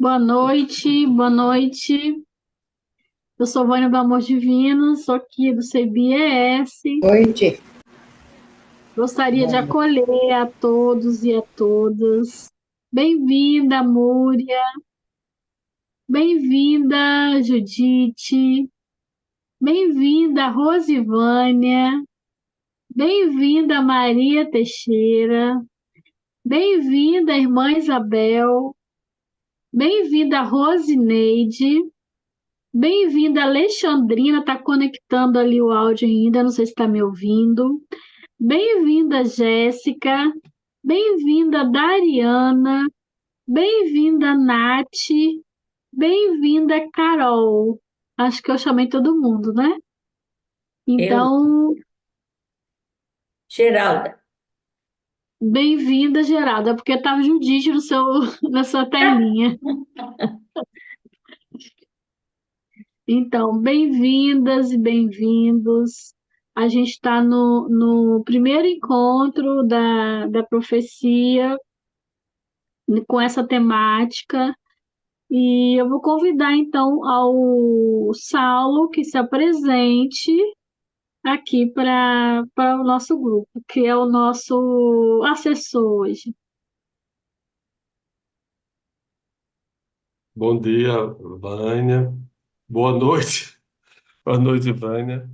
Boa noite, boa noite. Eu sou Vânia do Amor Divino, sou aqui do CBES. Noite. Gostaria de Boa noite. acolher a todos e a todas. Bem-vinda, Múria. Bem-vinda, Judite. Bem-vinda, Rosivânia. Bem-vinda, Maria Teixeira. Bem-vinda, Irmã Isabel. Bem-vinda, Rosineide. Bem-vinda, Alexandrina, está conectando ali o áudio ainda, não sei se está me ouvindo. Bem-vinda, Jéssica. Bem-vinda, Dariana. Bem-vinda, Nath. Bem-vinda, Carol. Acho que eu chamei todo mundo, né? Eu, Então, Geralda. bem-vinda, Geralda, porque estava Judite no seu, na sua telinha. Então, bem-vindas e bem-vindos. A gente está no primeiro encontro da profecia com essa temática, e eu vou convidar então ao Saulo que se apresente aqui para o nosso grupo, que é o nosso assessor hoje. Bom dia, Vânia. Boa noite. Boa noite, Vânia.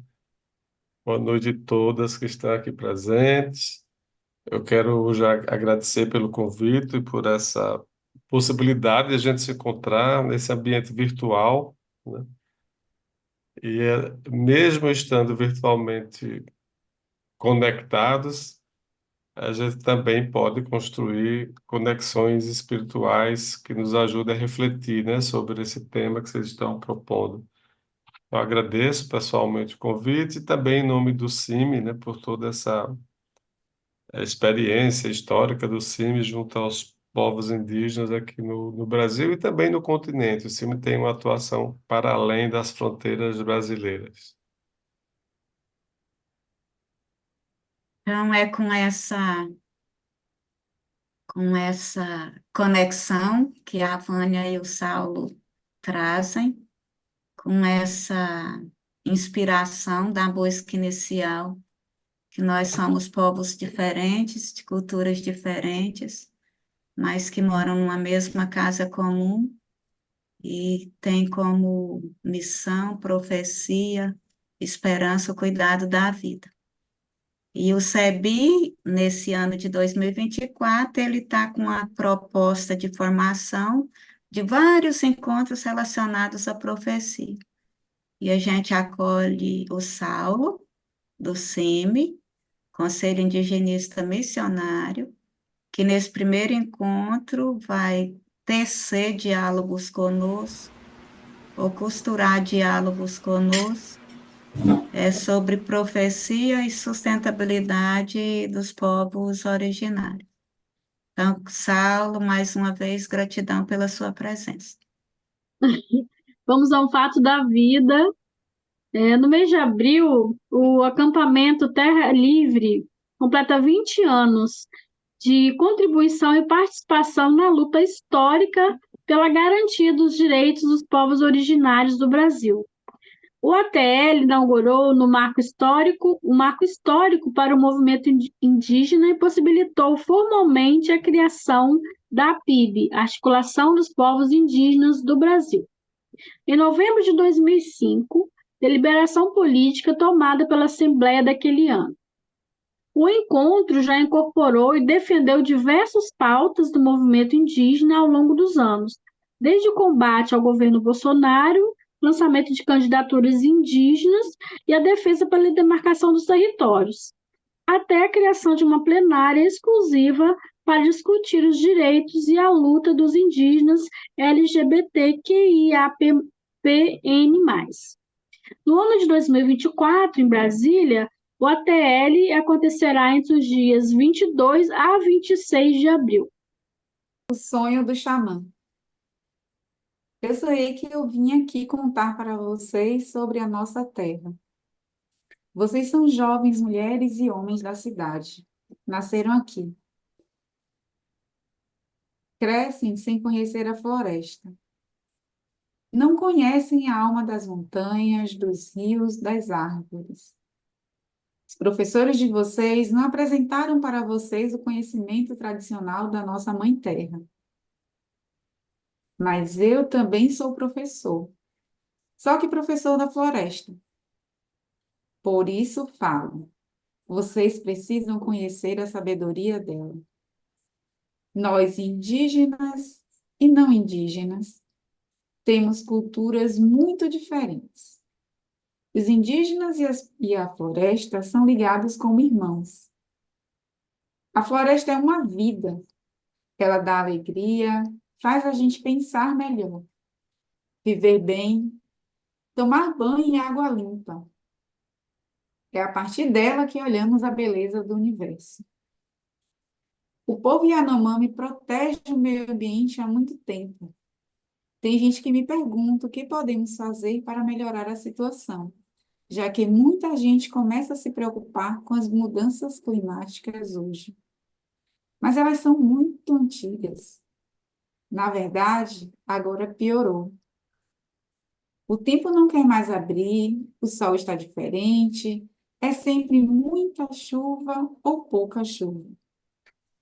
Boa noite a todas que estão aqui presentes. Eu quero já agradecer pelo convite e por essa possibilidade de a gente se encontrar nesse ambiente virtual, né? Mesmo estando virtualmente conectados, a gente também pode construir conexões espirituais que nos ajudem a refletir, né, sobre esse tema que vocês estão propondo. Eu agradeço pessoalmente o convite e também em nome do CIMI, né, por toda essa experiência histórica do CIMI junto aos povos indígenas aqui no Brasil e também no continente. O CIMI tem uma atuação para além das fronteiras brasileiras. Então, é com essa conexão que a Vânia e o Saulo trazem, com essa inspiração da música inicial, que nós somos povos diferentes, de culturas diferentes, mas que moram numa mesma casa comum e têm como missão, profecia, esperança, o cuidado da vida. E o SEBI, nesse ano de 2024, ele está com a proposta de formação de vários encontros relacionados à profecia. E a gente acolhe o Saulo, do CIMI, Conselho Indigenista Missionário, que nesse primeiro encontro vai tecer diálogos conosco, ou costurar diálogos conosco, sobre profecia e sustentabilidade dos povos originários. Então, Saulo, mais uma vez, gratidão pela sua presença. Vamos a um fato da vida. No mês de abril, o acampamento Terra Livre completa 20 anos de contribuição e participação na luta histórica pela garantia dos direitos dos povos originários do Brasil. O ATL inaugurou no marco histórico, um marco histórico para o movimento indígena e possibilitou formalmente a criação da APIB, Articulação dos Povos Indígenas do Brasil. Em novembro de 2005, deliberação política tomada pela Assembleia daquele ano. O encontro já incorporou e defendeu diversas pautas do movimento indígena ao longo dos anos, desde o combate ao governo Bolsonaro, lançamento de candidaturas indígenas e a defesa pela demarcação dos territórios, até a criação de uma plenária exclusiva para discutir os direitos e a luta dos indígenas LGBTQIAPN+. No ano de 2024, em Brasília, o ATL acontecerá entre os dias 22 a 26 de abril. O sonho do xamã. Eu sei que eu vim aqui contar para vocês sobre a nossa terra. Vocês são jovens mulheres e homens da cidade. Nasceram aqui. crescem sem conhecer a floresta. Não conhecem a alma das montanhas, dos rios, das árvores. Os professores de vocês não apresentaram para vocês o conhecimento tradicional da nossa Mãe Terra. Mas eu também sou professor, só que professor da floresta. Por isso falo, vocês precisam conhecer a sabedoria dela. Nós, indígenas e não indígenas, temos culturas muito diferentes. Os indígenas e a floresta são ligados como irmãos. A floresta é uma vida. Ela dá alegria, faz a gente pensar melhor, viver bem, tomar banho em água limpa. É a partir dela que olhamos a beleza do universo. O povo Yanomami protege o meio ambiente há muito tempo. Tem gente que me pergunta o que podemos fazer para melhorar a situação, já que muita gente começa a se preocupar com as mudanças climáticas hoje. Mas elas são muito antigas. Na verdade, agora piorou. O tempo não quer mais abrir, o sol está diferente, é sempre muita chuva ou pouca chuva.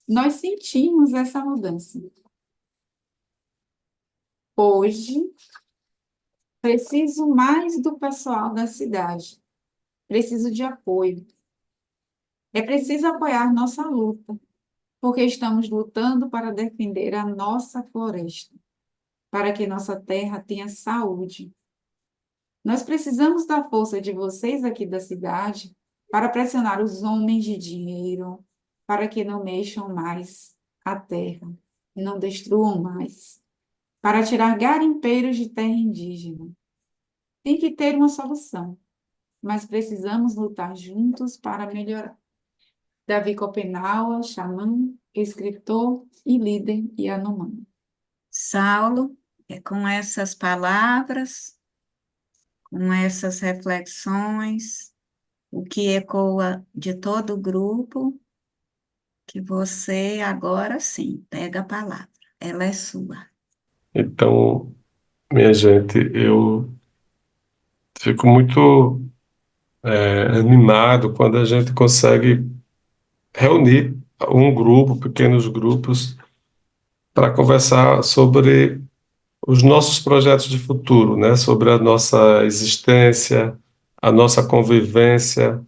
Nós sentimos essa mudança. Hoje, preciso mais do pessoal da cidade. Preciso de apoio. É preciso apoiar nossa luta, porque estamos lutando para defender a nossa floresta, para que nossa terra tenha saúde. Nós precisamos da força de vocês aqui da cidade para pressionar os homens de dinheiro, para que não mexam mais a terra, não destruam mais, para tirar garimpeiros de terra indígena. Tem que ter uma solução, mas precisamos lutar juntos para melhorar. Davi Copenaua, xamã, escritor e líder Yanomami. Saulo, é com essas palavras, com essas reflexões, o que ecoa de todo o grupo, que você agora sim pega a palavra, ela é sua. Então, minha gente, eu fico muito animado quando a gente consegue reunir um grupo, pequenos grupos, para conversar sobre os nossos projetos de futuro, né? Sobre a nossa existência, a nossa convivência,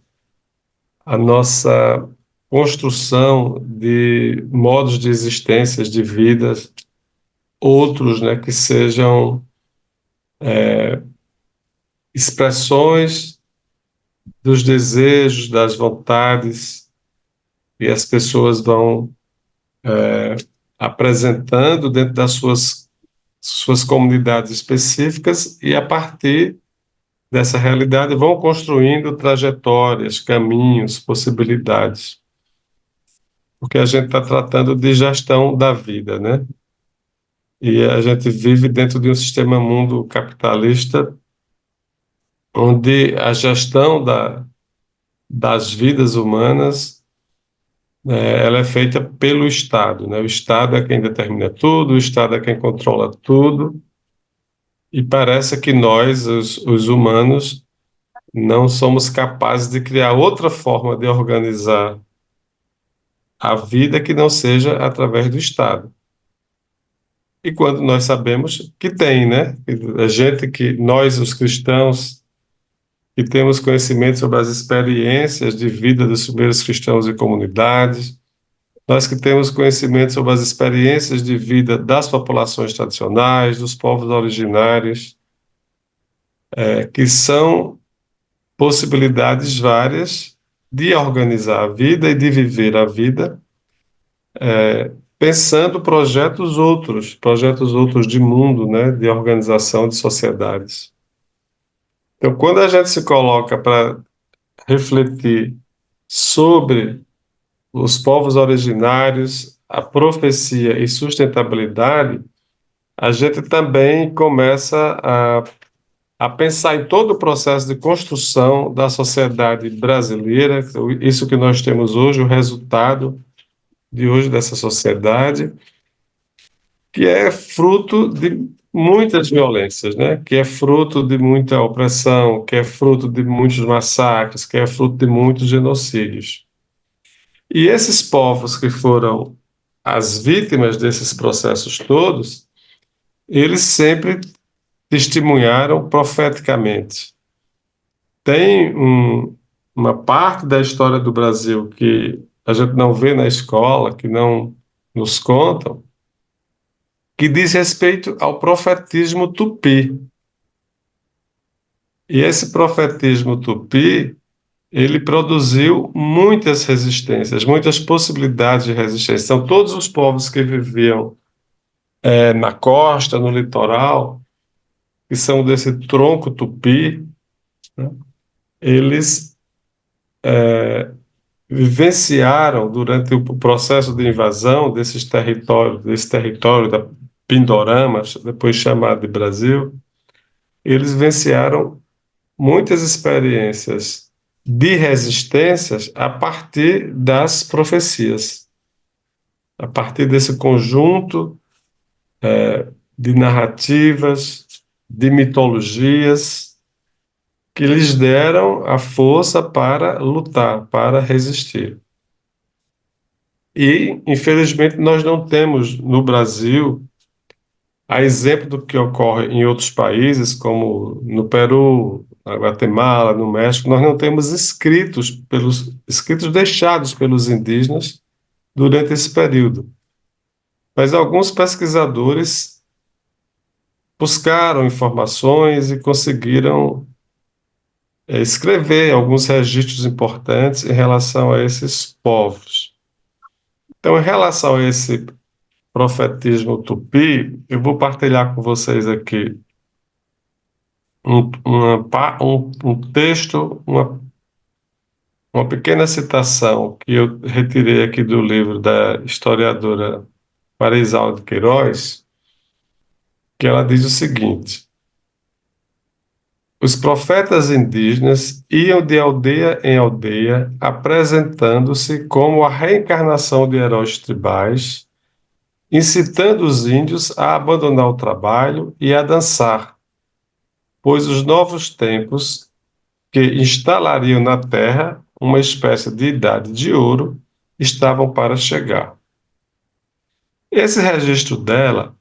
a nossa construção de modos de existências, de vidas, outros, né? Que sejam expressões dos desejos, das vontades, e as pessoas vão apresentando dentro das suas comunidades específicas, e a partir dessa realidade vão construindo trajetórias, caminhos, possibilidades. Porque a gente está tratando de gestão da vida, né? E a gente vive dentro de um sistema mundo capitalista onde a gestão das vidas humanas ela é feita pelo Estado, né? O Estado é quem determina tudo, o Estado é quem controla tudo, e parece que nós, os humanos, não somos capazes de criar outra forma de organizar a vida que não seja através do Estado. E quando nós sabemos que tem, né? A gente nós, os cristãos, que temos conhecimento sobre as experiências de vida dos primeiros cristãos e comunidades, nós que temos conhecimento sobre as experiências de vida das populações tradicionais, dos povos originários, que são possibilidades várias de organizar a vida e de viver a vida, pensando projetos outros de mundo, né, de organização de sociedades. Então, quando a gente se coloca para refletir sobre os povos originários, a profecia e sustentabilidade, a gente também começa a pensar em todo o processo de construção da sociedade brasileira, isso que nós temos hoje, o resultado de hoje dessa sociedade, que é fruto de muitas violências, né? Que é fruto de muita opressão, que é fruto de muitos massacres, que é fruto de muitos genocídios. E esses povos que foram as vítimas desses processos todos, eles sempre testemunharam profeticamente. Tem uma parte da história do Brasil que a gente não vê na escola, que não nos contam, que diz respeito ao profetismo tupi. E esse profetismo tupi, ele produziu muitas resistências, muitas possibilidades de resistência. Então, todos os povos que viviam na costa, no litoral, que são desse tronco tupi, né, eles vivenciaram durante o processo de invasão desse território da Pindorama, depois chamado de Brasil, eles vivenciaram muitas experiências de resistências a partir das profecias, a partir desse conjunto de narrativas, de mitologias que lhes deram a força para lutar, para resistir. E, infelizmente, nós não temos no Brasil, a exemplo do que ocorre em outros países, como no Peru, na Guatemala, no México, nós não temos escritos deixados pelos indígenas durante esse período. Mas alguns pesquisadores buscaram informações e conseguiram escrever alguns registros importantes em relação a esses povos. Então, em relação a esse profetismo tupi, eu vou partilhar com vocês aqui um texto, uma pequena citação que eu retirei aqui do livro da historiadora Maria Isaura de Queiroz, que ela diz o seguinte: os profetas indígenas iam de aldeia em aldeia, apresentando-se como a reencarnação de heróis tribais, incitando os índios a abandonar o trabalho e a dançar, pois os novos tempos que instalariam na terra uma espécie de idade de ouro estavam para chegar. Esse registro dela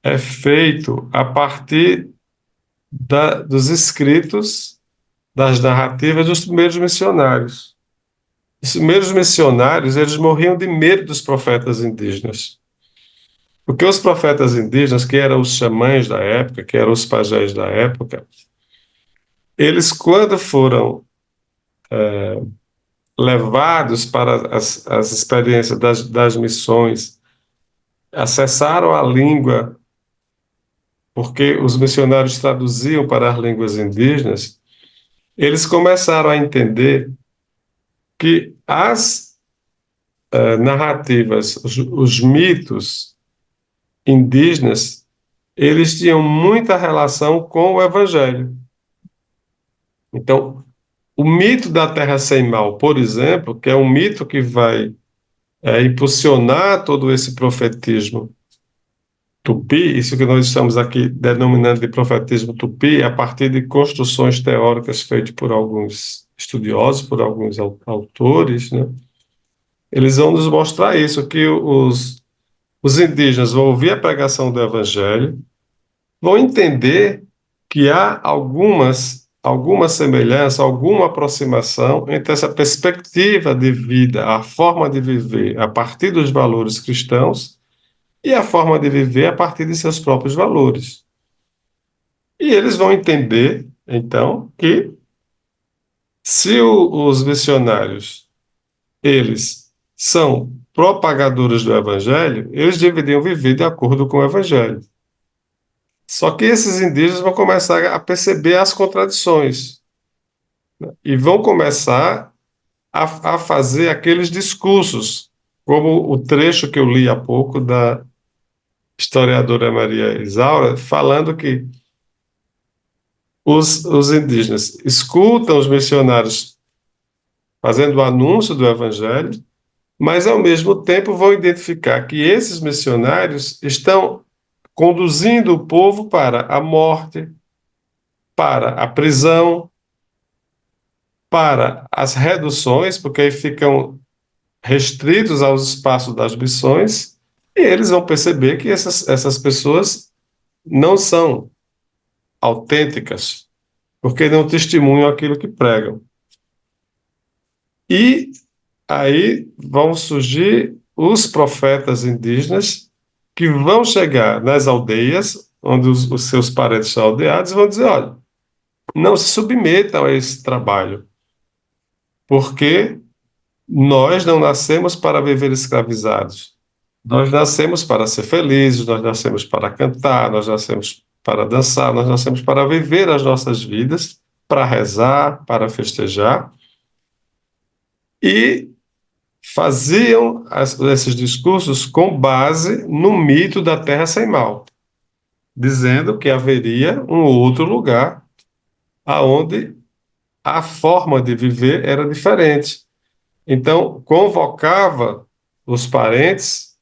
é feito a partir dos escritos, das narrativas dos primeiros missionários. Os primeiros missionários, eles morriam de medo dos profetas indígenas. Porque os profetas indígenas, que eram os xamãs da época, que eram os pajés da época, eles, quando foram levados para as experiências das missões, acessaram a língua, porque os missionários traduziam para as línguas indígenas, eles começaram a entender que as narrativas, os mitos indígenas, eles tinham muita relação com o Evangelho. Então, o mito da Terra Sem Mal, por exemplo, que é um mito que vai impulsionar todo esse profetismo tupi, isso que nós estamos aqui denominando de profetismo tupi, a partir de construções teóricas feitas por alguns estudiosos, por alguns autores, né? Eles vão nos mostrar isso, que os indígenas vão ouvir a pregação do Evangelho, vão entender que há alguma semelhança, alguma aproximação entre essa perspectiva de vida, a forma de viver a partir dos valores cristãos e a forma de viver a partir de seus próprios valores. E eles vão entender, então, que se os missionários, eles são propagadores do Evangelho, eles deveriam viver de acordo com o Evangelho. Só que esses indígenas vão começar a perceber as contradições, né? E vão começar a fazer aqueles discursos, como o trecho que eu li há pouco da historiadora Maria Isaura, falando que os indígenas escutam os missionários fazendo o anúncio do Evangelho, mas ao mesmo tempo vão identificar que esses missionários estão conduzindo o povo para a morte, para a prisão, para as reduções, porque aí ficam restritos aos espaços das missões, e eles vão perceber que essas pessoas não são autênticas, porque não testemunham aquilo que pregam. E aí vão surgir os profetas indígenas que vão chegar nas aldeias, onde os seus parentes são aldeados, e vão dizer: olha, não se submetam a esse trabalho, porque nós não nascemos para viver escravizados. Nós nascemos para ser felizes, nós nascemos para cantar, nós nascemos para dançar, nós nascemos para viver as nossas vidas, para rezar, para festejar. E faziam esses discursos com base no mito da Terra Sem Mal, dizendo que haveria um outro lugar aonde a forma de viver era diferente. Então, convocava os parentes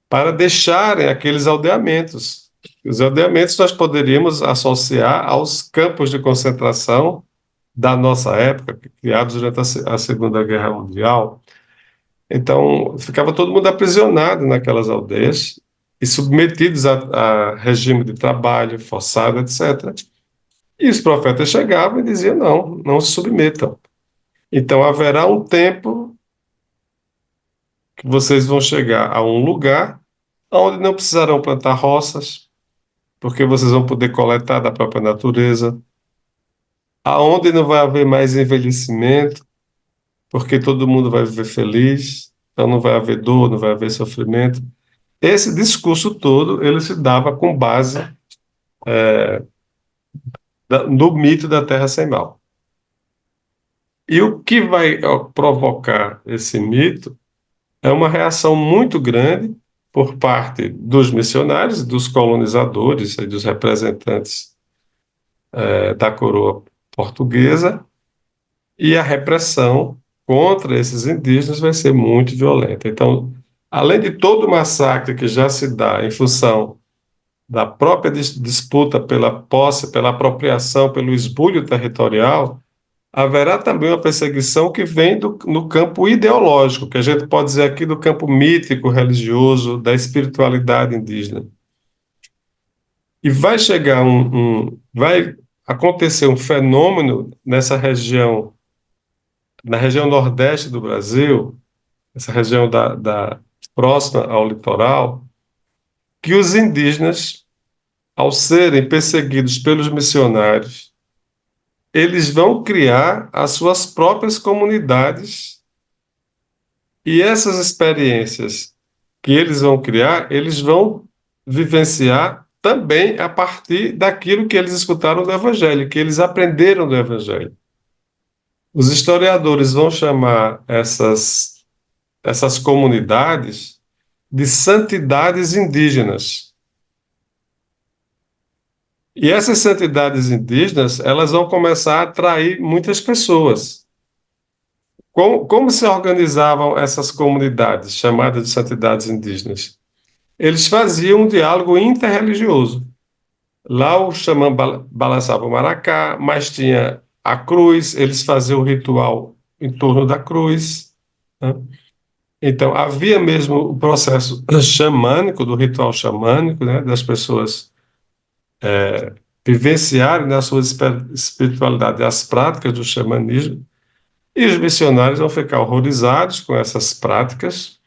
para deixarem aqueles aldeamentos. Os aldeamentos nós poderíamos associar aos campos de concentração da nossa época, criados durante a Segunda Guerra Mundial. Então, ficava todo mundo aprisionado naquelas aldeias e submetidos a regime de trabalho forçado, etc. E os profetas chegavam e diziam: não, não se submetam. Então, haverá um tempo que vocês vão chegar a um lugar onde não precisarão plantar roças, porque vocês vão poder coletar da própria natureza, aonde não vai haver mais envelhecimento, porque todo mundo vai viver feliz, então não vai haver dor, não vai haver sofrimento. Esse discurso todo, ele se dava com base no mito da Terra Sem Mal. E o que vai provocar esse mito é uma reação muito grande por parte dos missionários, dos colonizadores e dos representantes da coroa portuguesa, e a repressão contra esses indígenas vai ser muito violenta. Então, além de todo o massacre que já se dá em função da própria disputa pela posse, pela apropriação, pelo esbulho territorial, haverá também uma perseguição que vem no campo ideológico, que a gente pode dizer aqui do campo mítico, religioso, da espiritualidade indígena. E vai chegar vai acontecer um fenômeno nessa região, na região nordeste do Brasil, essa região próxima ao litoral, que os indígenas, ao serem perseguidos pelos missionários, eles vão criar as suas próprias comunidades, e essas experiências que eles vão criar, eles vão vivenciar também a partir daquilo que eles escutaram do Evangelho, que eles aprenderam do Evangelho. Os historiadores vão chamar essas comunidades de santidades indígenas. E essas santidades indígenas, elas vão começar a atrair muitas pessoas. Como se organizavam essas comunidades chamadas de santidades indígenas? Eles faziam um diálogo interreligioso. Lá o xamã balançava o maracá, mas tinha a cruz, eles faziam o ritual em torno da cruz, né? Então, havia mesmo o processo xamânico, do ritual xamânico, né, das pessoas vivenciarem na sua espiritualidade as práticas do xamanismo, e os missionários vão ficar horrorizados com essas práticas,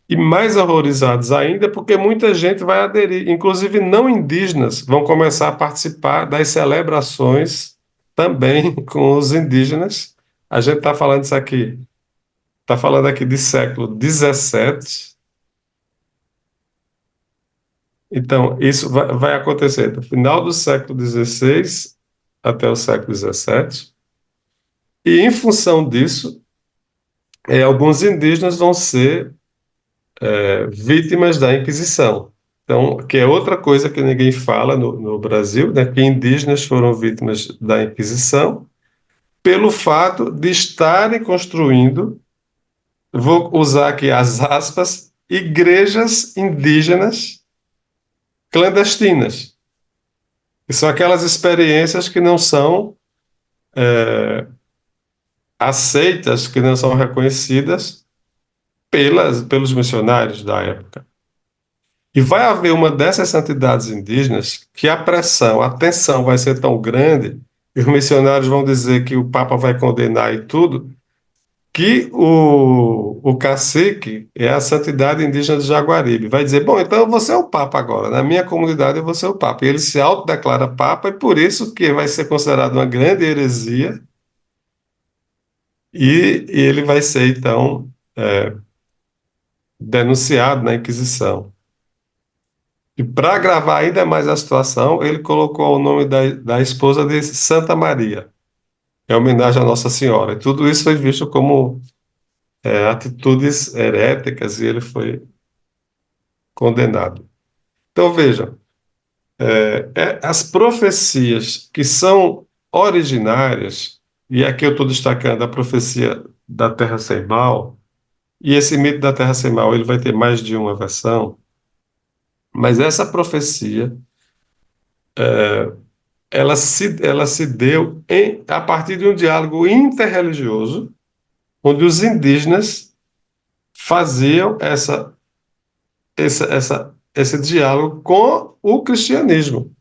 e mais horrorizados ainda porque muita gente vai aderir, inclusive não indígenas, vão começar a participar das celebrações também com os indígenas. A gente está falando isso aqui, está falando aqui de século XVII. Então, isso vai acontecer do final do século XVI até o século XVII. E, em função disso, alguns indígenas vão ser vítimas da Inquisição. Então, que é outra coisa que ninguém fala no Brasil, né, que indígenas foram vítimas da Inquisição pelo fato de estarem construindo vou usar aqui as aspas, igrejas indígenas clandestinas, que são aquelas experiências que não são aceitas, que não são reconhecidas pelos missionários da época. E vai haver uma dessas santidades indígenas que a pressão, a tensão vai ser tão grande, e os missionários vão dizer que o Papa vai condenar e tudo, que o cacique é a santidade indígena de Jaguaribe. Vai dizer, bom, então eu vou ser o Papa agora, na minha comunidade eu vou ser o Papa. E ele se autodeclara Papa, e por isso que vai ser considerado uma grande heresia, e ele vai ser, então, denunciado na Inquisição. E para agravar ainda mais a situação, ele colocou o nome da esposa de Santa Maria, em homenagem à Nossa Senhora. E tudo isso foi visto como atitudes heréticas, e ele foi condenado. Então, vejam, as profecias que são originárias, e aqui eu estou destacando a profecia da Terra Sem Mal, e esse mito da Terra Sem Mal ele vai ter mais de uma versão, mas essa profecia ela se deu a partir de um diálogo interreligioso, onde os indígenas faziam esse diálogo com o cristianismo,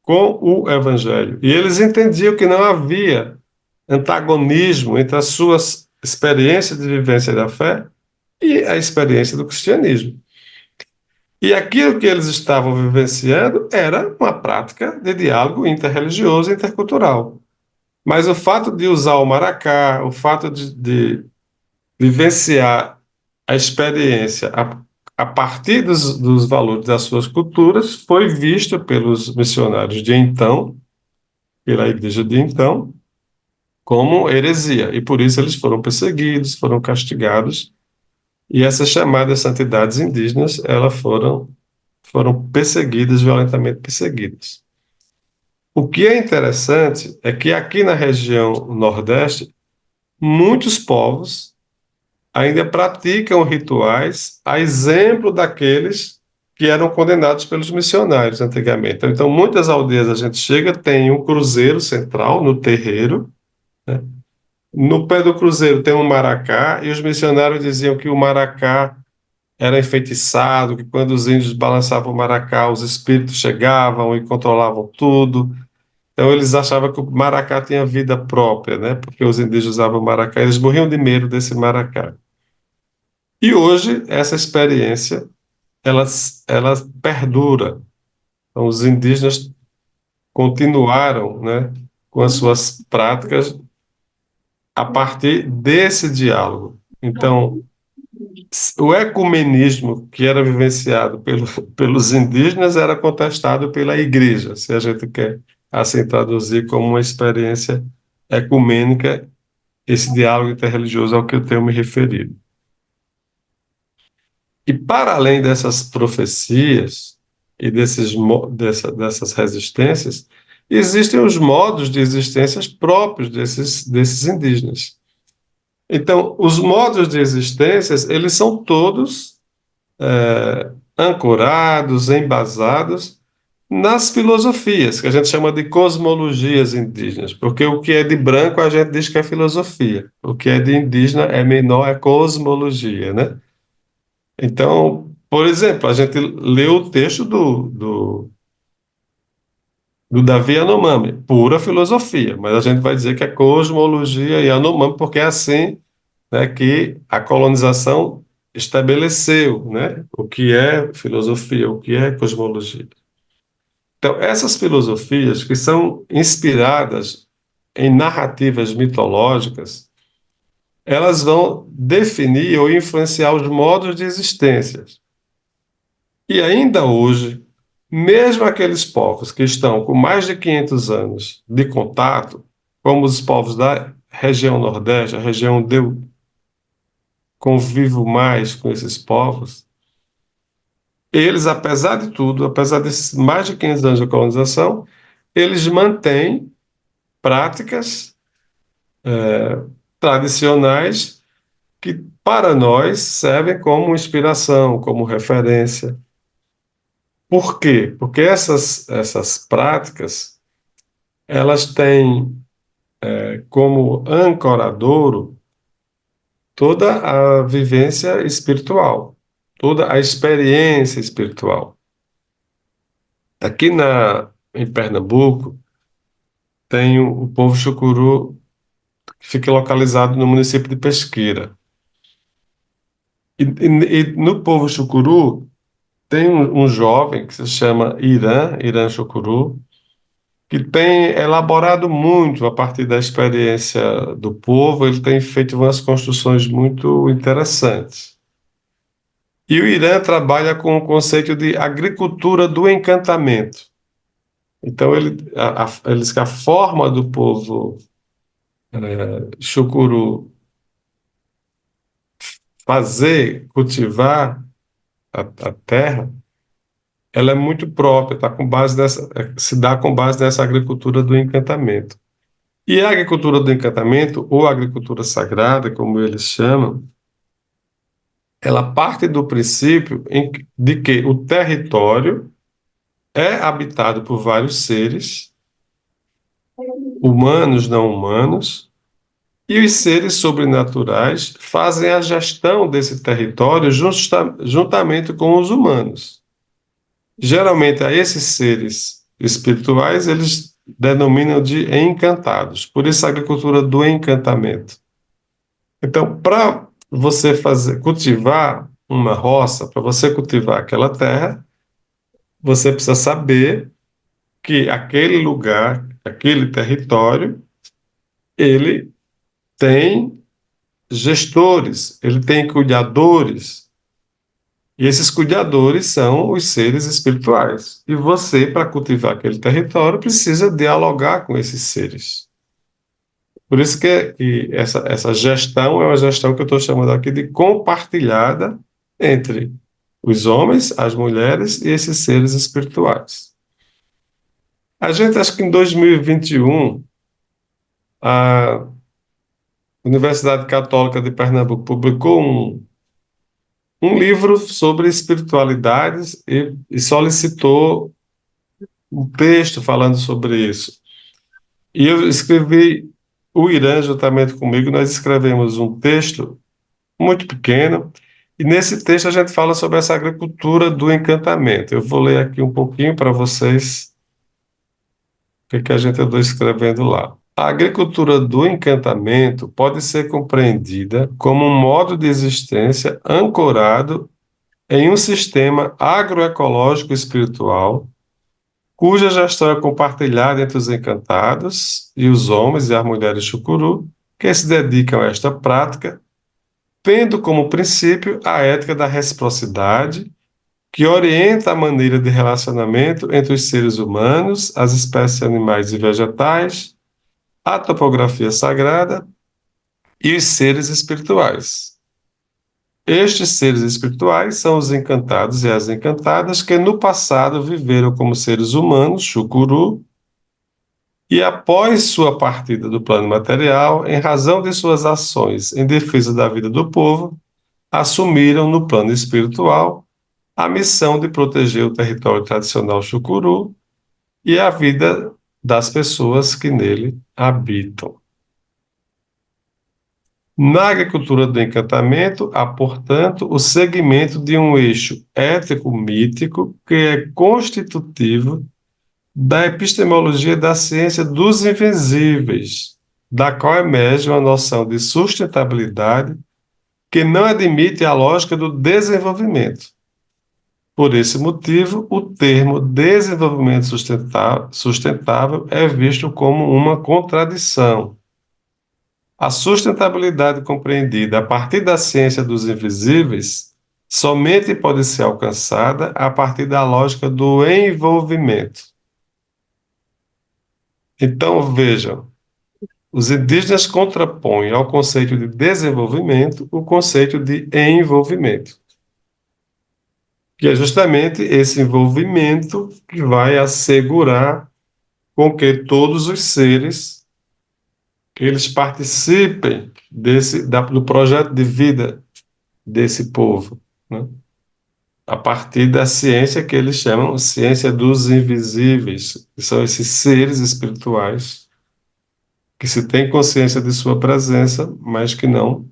com o evangelho. E eles entendiam que não havia antagonismo entre as suas experiências de vivência da fé e a experiência do cristianismo. E aquilo que eles estavam vivenciando era uma prática de diálogo interreligioso e intercultural. Mas o fato de usar o maracá, o fato de vivenciar a experiência a partir dos valores das suas culturas, foi visto pelos missionários de então, pela igreja de então, como heresia. E por isso eles foram perseguidos, foram castigados, e essas chamadas santidades indígenas, elas foram perseguidas, violentamente perseguidas. O que é interessante é que aqui na região Nordeste, muitos povos ainda praticam rituais a exemplo daqueles que eram condenados pelos missionários antigamente. Então, muitas aldeias a gente chega, tem um cruzeiro central no terreiro, né? No pé do cruzeiro tem um maracá, e os missionários diziam que o maracá era enfeitiçado, que quando os índios balançavam o maracá, os espíritos chegavam e controlavam tudo. Então eles achavam que o maracá tinha vida própria, né? Porque os indígenas usavam o maracá, eles morriam de medo desse maracá. E hoje essa experiência ela perdura. Então, os indígenas continuaram, né, com as suas práticas a partir desse diálogo. Então, o ecumenismo que era vivenciado pelos indígenas era contestado pela igreja, se a gente quer assim traduzir como uma experiência ecumênica, esse diálogo interreligioso ao que eu tenho me referido. E para além dessas profecias e dessas resistências, existem os modos de existências próprios desses indígenas. Então, os modos de existências, eles são todos ancorados, embasados nas filosofias, que a gente chama de cosmologias indígenas, porque o que é de branco a gente diz que é filosofia, o que é de indígena é menor, é cosmologia, né? Então, por exemplo, a gente lê o texto do Davi Yanomami, pura filosofia, mas a gente vai dizer que é cosmologia e Yanomami, porque é assim, né, que a colonização estabeleceu, né, o que é filosofia, o que é cosmologia. Então, essas filosofias que são inspiradas em narrativas mitológicas, elas vão definir ou influenciar os modos de existência. E ainda hoje, mesmo aqueles povos que estão com mais de 500 anos de contato, como os povos da região Nordeste, a região onde eu convivo mais com esses povos, eles, apesar de tudo, apesar desses mais de 500 anos de colonização, eles mantêm práticas tradicionais que para nós servem como inspiração, como referência. Por quê? Porque essas práticas, elas têm como ancoradouro toda a vivência espiritual, toda a experiência espiritual. Aqui em Pernambuco, tem o povo Chucuru, que fica localizado no município de Pesqueira. E no povo Chucuru, tem um jovem que se chama Irã Chucuru, que tem elaborado muito a partir da experiência do povo, ele tem feito umas construções muito interessantes. E o Irã trabalha com o conceito de agricultura do encantamento. Então, ele diz que a forma do povo Chucuru cultivar a terra, ela é muito própria, se dá com base nessa agricultura do encantamento. E a agricultura do encantamento, ou agricultura sagrada, como eles chamam, ela parte do princípio de que o território é habitado por vários seres, humanos, não humanos, e os seres sobrenaturais fazem a gestão desse território juntamente com os humanos. Geralmente, a esses seres espirituais, eles denominam de encantados. Por isso, a agricultura do encantamento. Então, para você cultivar uma roça, para você cultivar aquela terra, você precisa saber que aquele lugar, aquele território, ele tem gestores, ele tem cuidadores, e esses cuidadores são os seres espirituais. E você, para cultivar aquele território, precisa dialogar com esses seres. Por isso que essa gestão é uma gestão que eu estou chamando aqui de compartilhada entre os homens, as mulheres e esses seres espirituais. A gente, acho que em 2021, a Universidade Católica de Pernambuco publicou um livro sobre espiritualidades e solicitou um texto falando sobre isso. E eu escrevi, o Irã, juntamente comigo, nós escrevemos um texto muito pequeno, e nesse texto a gente fala sobre essa agricultura do encantamento. Eu vou ler aqui um pouquinho para vocês o que a gente andou escrevendo lá. A agricultura do encantamento pode ser compreendida como um modo de existência ancorado em um sistema agroecológico espiritual, cuja gestão é compartilhada entre os encantados e os homens e as mulheres chucuru, que se dedicam a esta prática, tendo como princípio a ética da reciprocidade, que orienta a maneira de relacionamento entre os seres humanos, as espécies animais e vegetais, a topografia sagrada e os seres espirituais. Estes seres espirituais são os encantados e as encantadas que no passado viveram como seres humanos, chucuru, e após sua partida do plano material, em razão de suas ações em defesa da vida do povo, assumiram no plano espiritual a missão de proteger o território tradicional chucuru e a vida das pessoas que nele habitam. Na agricultura do encantamento, há, portanto, o segmento de um eixo ético-mítico que é constitutivo da epistemologia da ciência dos invisíveis, da qual emerge uma noção de sustentabilidade que não admite a lógica do desenvolvimento. Por esse motivo, o termo desenvolvimento sustentável é visto como uma contradição. A sustentabilidade compreendida a partir da ciência dos invisíveis somente pode ser alcançada a partir da lógica do envolvimento. Então, vejam, os indígenas contrapõem ao conceito de desenvolvimento o conceito de envolvimento, que é justamente esse envolvimento que vai assegurar com que todos os seres eles participem do projeto de vida desse povo, né? A partir da ciência que eles chamam ciência dos invisíveis, que são esses seres espirituais que se tem consciência de sua presença, mas que não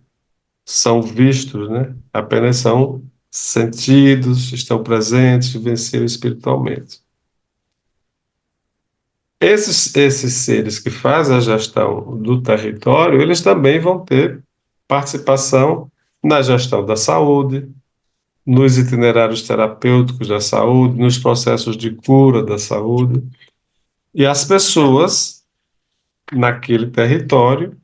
são vistos, né? Apenas são sentidos, estão presentes, vivenciam espiritualmente. Esses seres que fazem a gestão do território, eles também vão ter participação na gestão da saúde, nos itinerários terapêuticos da saúde, nos processos de cura da saúde. E as pessoas naquele território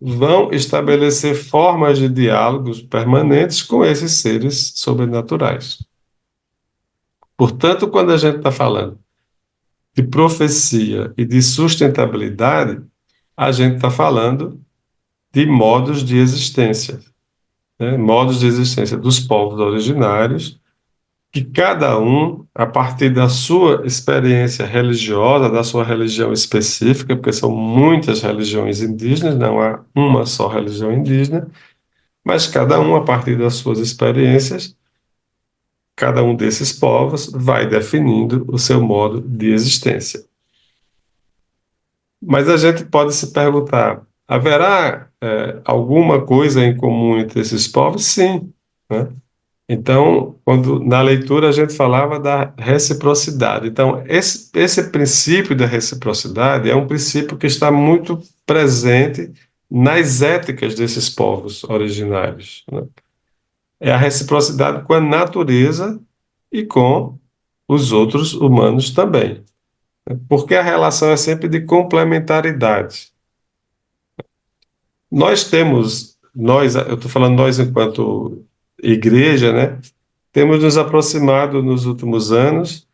vão estabelecer formas de diálogos permanentes com esses seres sobrenaturais. Portanto, quando a gente está falando de profecia e de sustentabilidade, a gente está falando de modos de existência, né? Modos de existência dos povos originários, que cada um, a partir da sua experiência religiosa, da sua religião específica, porque são muitas religiões indígenas, não há uma só religião indígena, mas cada um, a partir das suas experiências, cada um desses povos vai definindo o seu modo de existência. Mas a gente pode se perguntar: haverá alguma coisa em comum entre esses povos? Sim, né? Então, quando na leitura a gente falava da reciprocidade. Então, esse princípio da reciprocidade é um princípio que está muito presente nas éticas desses povos originários, né? É a reciprocidade com a natureza e com os outros humanos também, né? Porque a relação é sempre de complementaridade. Eu estou falando nós enquanto igreja, né? Temos nos aproximado nos últimos anos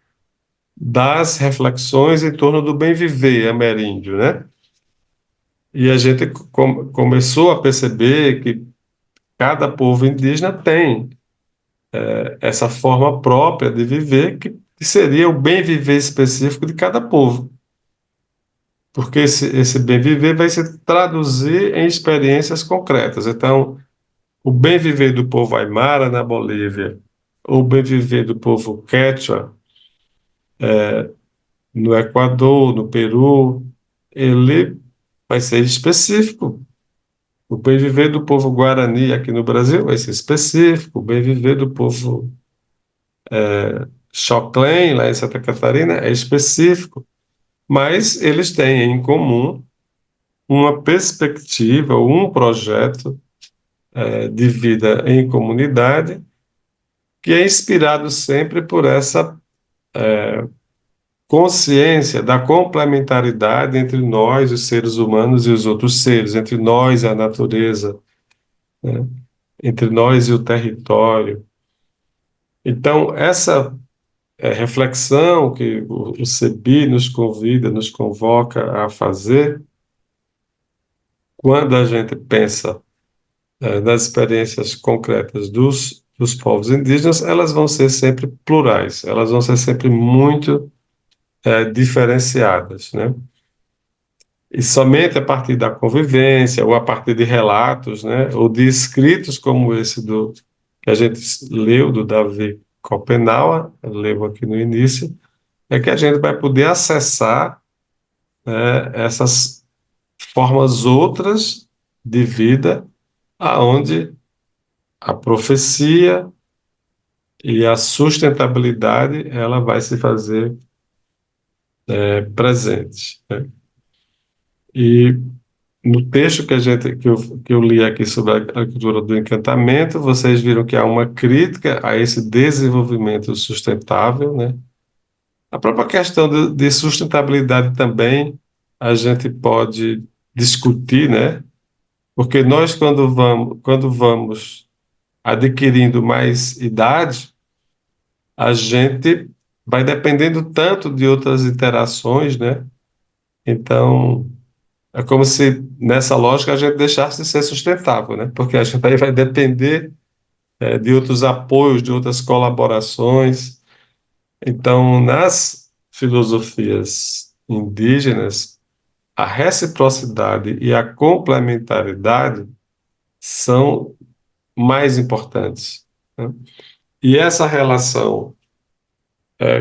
das reflexões em torno do bem viver ameríndio, né? E a gente começou a perceber que cada povo indígena tem essa forma própria de viver, que seria o bem viver específico de cada povo. Porque esse bem viver vai se traduzir em experiências concretas. Então, o bem viver do povo Aymara na Bolívia, o bem viver do povo Quechua no Equador, no Peru, ele vai ser específico. O bem viver do povo Guarani aqui no Brasil vai ser específico. O bem viver do povo Xoclen, lá em Santa Catarina, é específico. Mas eles têm em comum uma perspectiva, um projeto de vida em comunidade que é inspirado sempre por essa consciência da complementaridade entre nós, os seres humanos, e os outros seres, entre nós e a natureza, né? Entre nós e o território. Então, essa reflexão que o CEBI nos convida, nos convoca a fazer, quando a gente pensa nas experiências concretas dos povos indígenas, elas vão ser sempre plurais, elas vão ser sempre muito diferenciadas, né? E somente a partir da convivência, ou a partir de relatos, né, ou de escritos como esse que a gente leu, do Davi Copenau, leu aqui no início, é que a gente vai poder acessar, né, essas formas outras de vida, aonde a profecia e a sustentabilidade ela vai se fazer presente, né? E no texto que eu li aqui sobre a cultura do encantamento, vocês viram que há uma crítica a esse desenvolvimento sustentável, né? A própria questão de sustentabilidade também a gente pode discutir, né? Porque nós, quando vamos adquirindo mais idade, a gente vai dependendo tanto de outras interações, né? Então, é como se, nessa lógica, a gente deixasse de ser sustentável, né? Porque a gente aí vai depender, de outros apoios, de outras colaborações. Então, nas filosofias indígenas, a reciprocidade e a complementaridade são mais importantes, né? E essa relação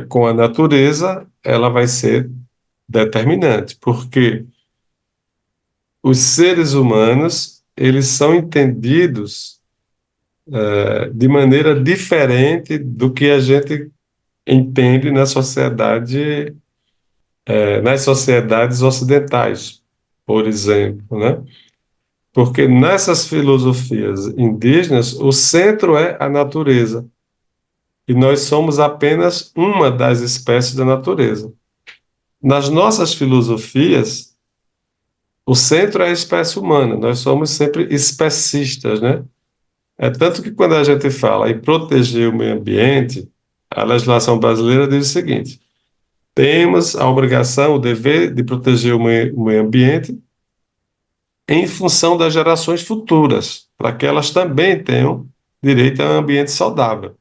com a natureza, ela vai ser determinante, porque os seres humanos, eles são entendidos de maneira diferente do que a gente entende na sociedade, nas sociedades ocidentais, por exemplo, né? Porque nessas filosofias indígenas, o centro é a natureza, e nós somos apenas uma das espécies da natureza. Nas nossas filosofias, o centro é a espécie humana, nós somos sempre especistas, né? É tanto que quando a gente fala em proteger o meio ambiente, a legislação brasileira diz o seguinte: temos a obrigação, o dever de proteger o meio ambiente em função das gerações futuras, para que elas também tenham direito a um ambiente saudável.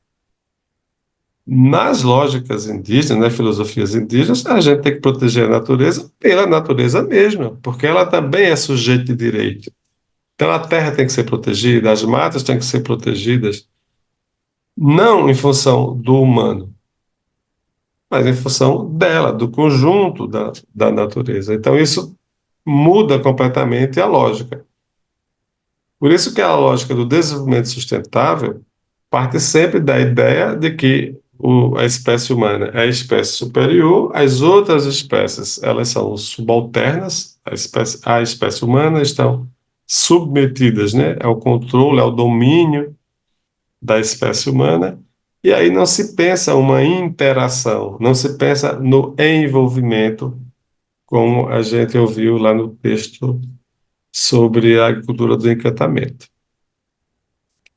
Nas lógicas indígenas, nas filosofias indígenas, a gente tem que proteger a natureza pela natureza mesma, porque ela também é sujeito de direito. Então a terra tem que ser protegida, as matas têm que ser protegidas, não em função do humano, mas em função dela, do conjunto da natureza. Então isso muda completamente a lógica. Por isso que a lógica do desenvolvimento sustentável parte sempre da ideia de que a espécie humana é a espécie superior, as outras espécies, elas são subalternas, a espécie humana estão submetidas, né, ao controle, ao domínio da espécie humana, e aí não se pensa uma interação, não se pensa no envolvimento, como a gente ouviu lá no texto sobre a agricultura do encantamento.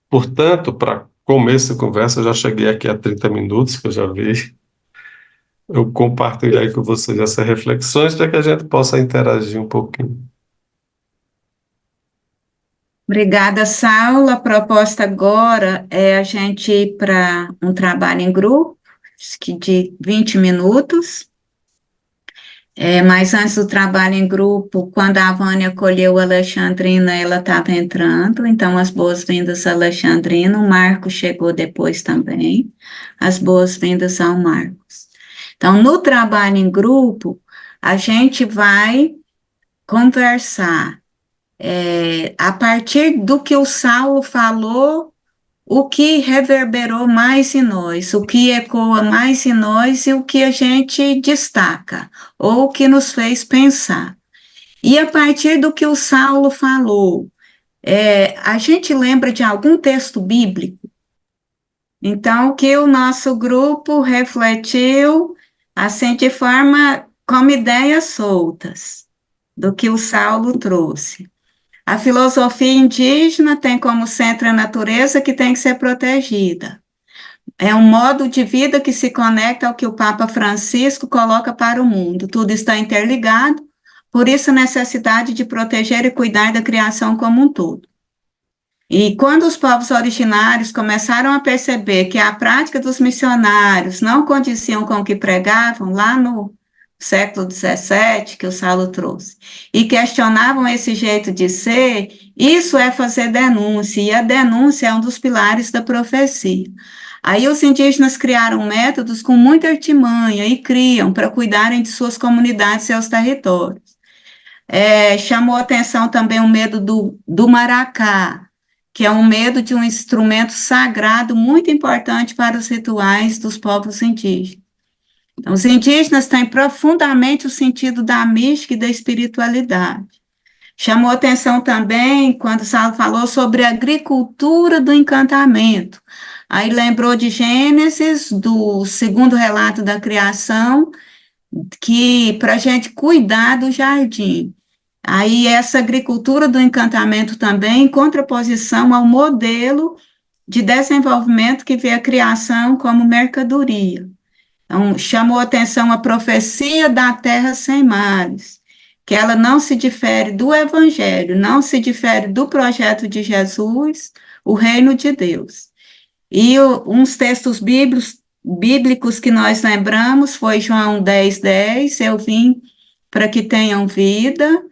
Portanto, para começo de conversa, eu já cheguei aqui a 30 minutos, que eu já vi. Eu compartilhei com vocês essas reflexões para que a gente possa interagir um pouquinho. Obrigada, Saulo. A proposta agora é a gente ir para um trabalho em grupo, de 20 minutos. Mas antes do trabalho em grupo, quando a Vânia acolheu a Alexandrina, ela estava entrando, então as boas-vindas a Alexandrina, o Marcos chegou depois também, as boas-vindas ao Marcos. Então, no trabalho em grupo, a gente vai conversar a partir do que o Saulo falou, o que reverberou mais em nós, o que ecoa mais em nós e o que a gente destaca, ou o que nos fez pensar. E a partir do que o Saulo falou, a gente lembra de algum texto bíblico? Então, que o nosso grupo refletiu, assim, de forma, como ideias soltas, do que o Saulo trouxe. A filosofia indígena tem como centro a natureza que tem que ser protegida. É um modo de vida que se conecta ao que o Papa Francisco coloca para o mundo. Tudo está interligado, por isso a necessidade de proteger e cuidar da criação como um todo. E quando os povos originários começaram a perceber que a prática dos missionários não condiziam com o que pregavam, lá no século XVII, que o Saulo trouxe, e questionavam esse jeito de ser, isso é fazer denúncia, e a denúncia é um dos pilares da profecia. Aí os indígenas criaram métodos com muita artimanha e criam para cuidarem de suas comunidades e seus territórios. Chamou atenção também o medo do maracá, que é um medo de um instrumento sagrado muito importante para os rituais dos povos indígenas. Então, os indígenas têm profundamente o sentido da mística e da espiritualidade. Chamou atenção também quando o Saulo falou sobre a agricultura do encantamento. Aí lembrou de Gênesis, do segundo relato da criação, que para a gente cuidar do jardim. Aí essa agricultura do encantamento também, em contraposição ao modelo de desenvolvimento que vê a criação como mercadoria. Então, chamou atenção a profecia da terra sem mares, que ela não se difere do evangelho, não se difere do projeto de Jesus, o reino de Deus. E uns textos bíblicos que nós lembramos foi João 10:10, eu vim para que tenham vida,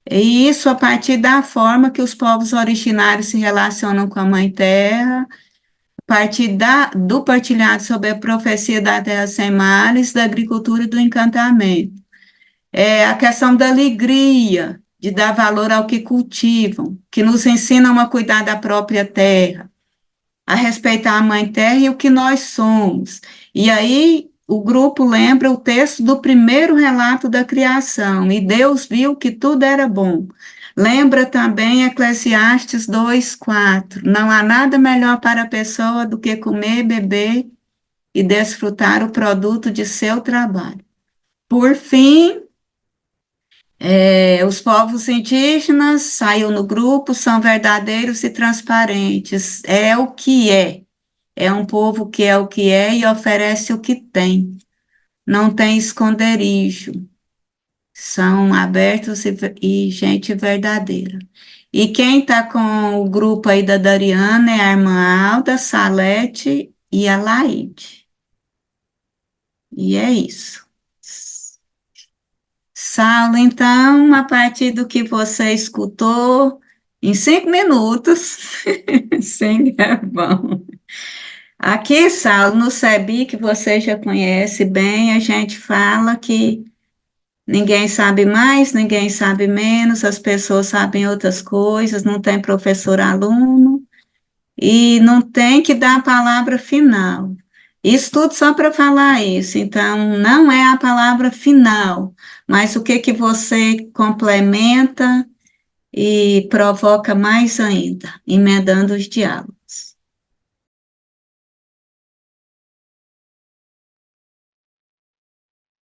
e isso a partir da forma que os povos originários se relacionam com a Mãe Terra, a partir do partilhado sobre a profecia da Terra Sem Males, da agricultura e do encantamento. A questão da alegria, de dar valor ao que cultivam, que nos ensinam a cuidar da própria terra, a respeitar a Mãe Terra e o que nós somos. E aí o grupo lembra o texto do primeiro relato da criação, e Deus viu que tudo era bom. Lembra também Eclesiastes 2:4, não há nada melhor para a pessoa do que comer, beber e desfrutar o produto de seu trabalho. Por fim, os povos indígenas saiu no grupo, são verdadeiros e transparentes. É o que é. É um povo que é o que é e oferece o que tem. Não tem esconderijo. São abertos e gente verdadeira. E quem está com o grupo aí da Dariana é a irmã Alda, Salete e a Laide. E é isso. Saulo, então, a partir do que você escutou, em 5 minutos, sem gravão. Aqui, Saulo, no SEBI, que você já conhece bem, a gente fala que ninguém sabe mais, ninguém sabe menos, as pessoas sabem outras coisas, não tem professor-aluno, e não tem que dar a palavra final. Isso tudo só para falar isso, então não é a palavra final, mas o que que você complementa e provoca mais ainda, emendando os diálogos.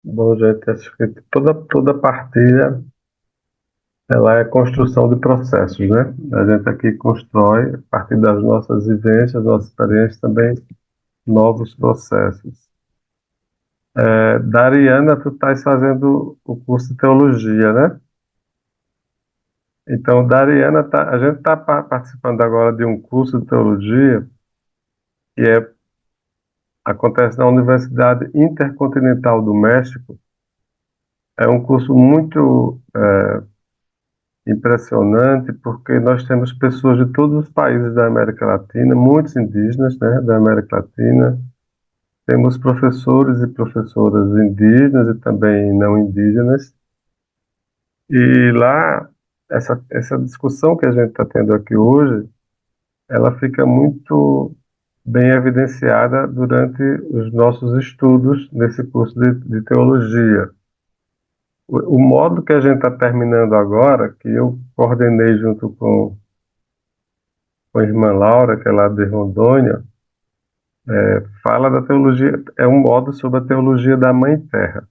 Bom, gente, acho que toda partilha, ela é construção de processos, né? A gente aqui constrói, a partir das nossas vivências, nossas experiências, também novos processos. Dariana, tu estás fazendo o curso de teologia, né? Então, Dariana, a gente está participando agora de um curso de teologia que acontece na Universidade Intercontinental do México. É um curso muito impressionante, porque nós temos pessoas de todos os países da América Latina, muitos indígenas, né, da América Latina. Temos professores e professoras indígenas e também não indígenas. E lá, essa discussão que a gente está tendo aqui hoje, ela fica muito bem evidenciada durante os nossos estudos nesse curso de teologia. O módulo que a gente está terminando agora, que eu coordenei junto com a irmã Laura, que é lá de Rondônia, fala da teologia, é um módulo sobre a teologia da Mãe Terra.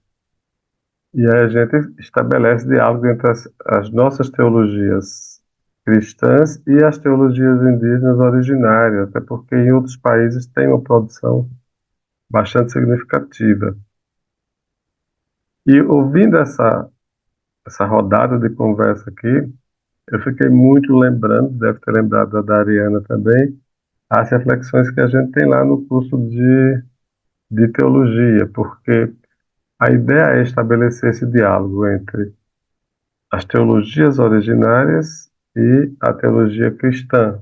E aí a gente estabelece diálogo entre as nossas teologias cristãs e as teologias indígenas originárias, até porque em outros países tem uma produção bastante significativa. E ouvindo essa rodada de conversa aqui, eu fiquei muito lembrando, deve ter lembrado da Dariana também, as reflexões que a gente tem lá no curso de teologia, porque a ideia é estabelecer esse diálogo entre as teologias originárias e a teologia cristã.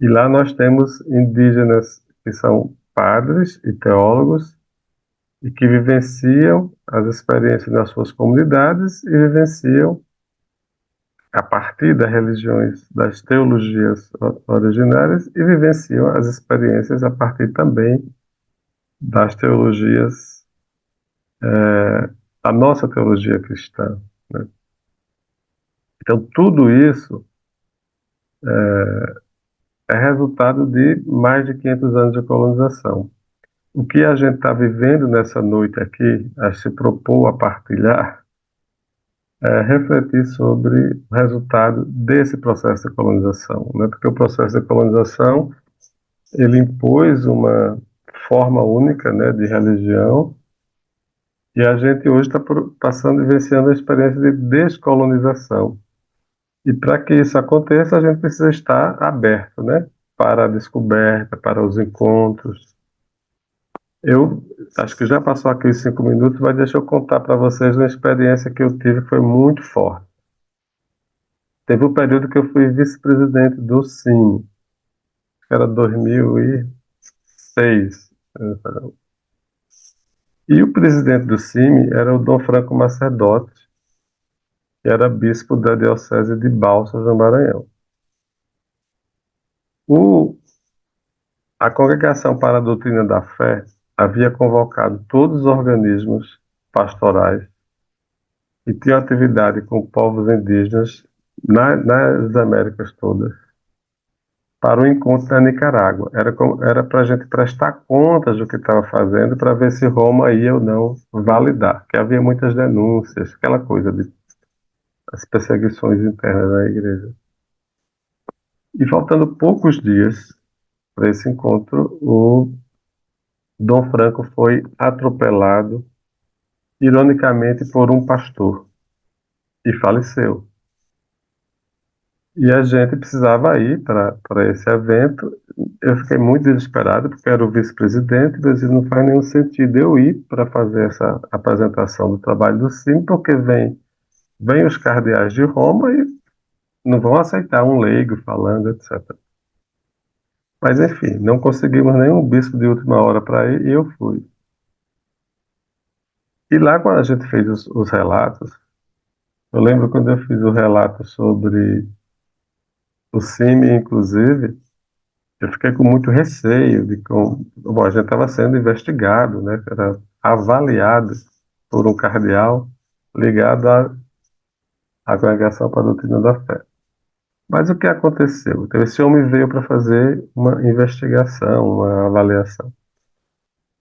E lá nós temos indígenas que são padres e teólogos e que vivenciam as experiências nas suas comunidades e vivenciam a partir das religiões, das teologias originárias e vivenciam as experiências a partir também das teologias, da nossa teologia cristã, né? Então, tudo isso é resultado de mais de 500 anos de colonização. O que a gente está vivendo nessa noite aqui, a se propor a partilhar, é refletir sobre o resultado desse processo de colonização, né? Porque o processo de colonização, ele impôs uma forma única, né, de religião, e a gente hoje está passando e vivenciando a experiência de descolonização. E para que isso aconteça, a gente precisa estar aberto, né, para a descoberta, para os encontros. Eu acho que já passou aqui os 5 minutos, mas deixa eu contar para vocês uma experiência que eu tive que foi muito forte. Teve um período que eu fui vice-presidente do CIMI, que era 2006. E o presidente do CIMI era o Dom Franco Macedotti, que era bispo da Diocese de Balsas, no Maranhão. O, a Congregação para a Doutrina da Fé havia convocado todos os organismos pastorais que tinham atividade com povos indígenas nas Américas todas para o encontro na Nicarágua. Era para a gente prestar contas do que estava fazendo para ver se Roma ia ou não validar, que havia muitas denúncias, aquela coisa de as perseguições internas da igreja. E faltando poucos dias para esse encontro, o Dom Franco foi atropelado, ironicamente, por um pastor e faleceu. E a gente precisava ir para esse evento. Eu fiquei muito desesperado, porque era o vice-presidente, e eu disse, não faz nenhum sentido eu ir para fazer essa apresentação do trabalho do CIM, porque vem os cardeais de Roma e não vão aceitar um leigo falando, etc. Mas, enfim, não conseguimos nenhum bispo de última hora para ir, e eu fui. E lá, quando a gente fez os relatos, eu lembro quando eu fiz o relato sobre o CIMI, inclusive, eu fiquei com muito receio de como, bom, a gente estava sendo investigado, né? Era avaliado por um cardeal ligado à Congregação para a Doutrina da Fé. Mas o que aconteceu? Então, esse homem veio para fazer uma investigação, uma avaliação.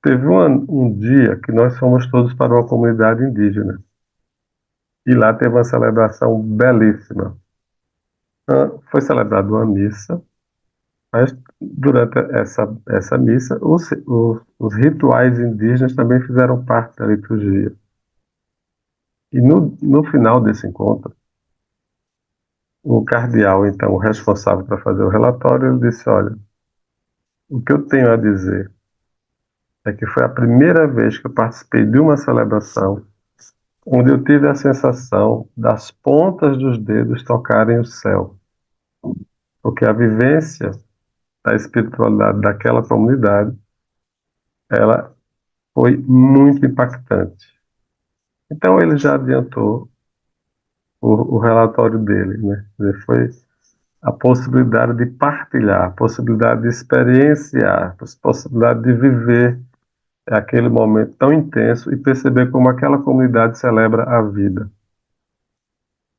Teve um dia que nós fomos todos para uma comunidade indígena. E lá teve uma celebração belíssima. Foi celebrada uma missa, mas durante essa missa, os rituais indígenas também fizeram parte da liturgia. E no final desse encontro, o cardeal, então, o responsável para fazer o relatório, ele disse, olha, o que eu tenho a dizer é que foi a primeira vez que eu participei de uma celebração onde eu tive a sensação das pontas dos dedos tocarem o céu. Porque a vivência da espiritualidade daquela comunidade, ela foi muito impactante. Então ele já adiantou o relatório dele, né? Foi a possibilidade de partilhar, a possibilidade de experienciar, a possibilidade de viver aquele momento tão intenso e perceber como aquela comunidade celebra a vida.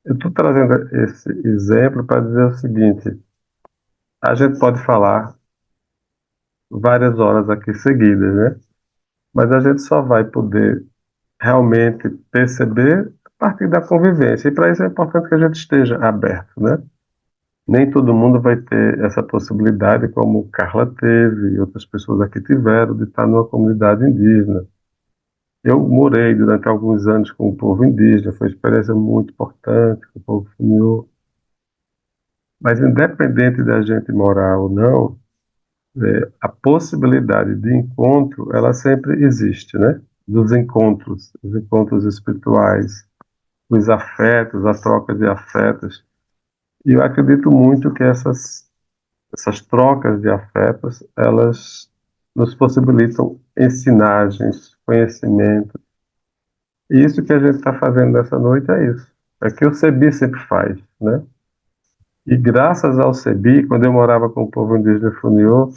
Eu estou trazendo esse exemplo para dizer o seguinte: a gente pode falar várias horas aqui seguidas, né? Mas a gente só vai poder realmente perceber a partir da convivência. E para isso é importante que a gente esteja aberto, né? Nem todo mundo vai ter essa possibilidade, como Carla teve e outras pessoas aqui tiveram, de estar numa comunidade indígena. Eu morei durante alguns anos com o povo indígena, foi uma experiência muito importante com o povo funiô. Mas independente da gente morar ou não, a possibilidade de encontro, ela sempre existe, né? Dos encontros, os encontros espirituais, os afetos, a troca de afetos. E eu acredito muito que essas trocas de afetos, elas nos possibilitam ensinagens, conhecimento. E isso que a gente está fazendo nessa noite é isso. É que o CEBI sempre faz, né? E graças ao CEBI, quando eu morava com o povo indígena Funiô,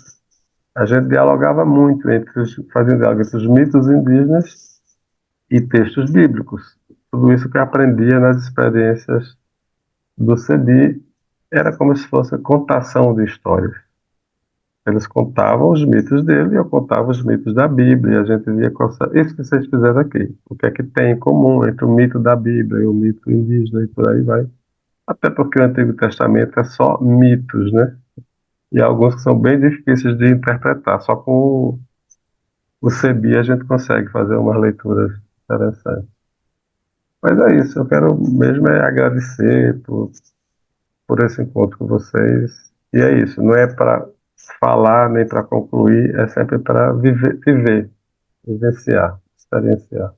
a gente dialogava muito fazendo diálogo entre os mitos indígenas e textos bíblicos. Tudo isso que eu aprendia nas experiências do CEBI era como se fosse contação de histórias. Eles contavam os mitos dele e eu contava os mitos da Bíblia. E a gente via isso que vocês fizeram aqui. O que é que tem em comum entre o mito da Bíblia e o mito indígena e por aí vai. Até porque o Antigo Testamento é só mitos, né? E alguns que são bem difíceis de interpretar. Só com o CEBI a gente consegue fazer umas leituras interessantes. Mas é isso, eu quero mesmo agradecer por esse encontro com vocês. E é isso, não é para falar nem para concluir, é sempre para viver. vivenciar, experienciar.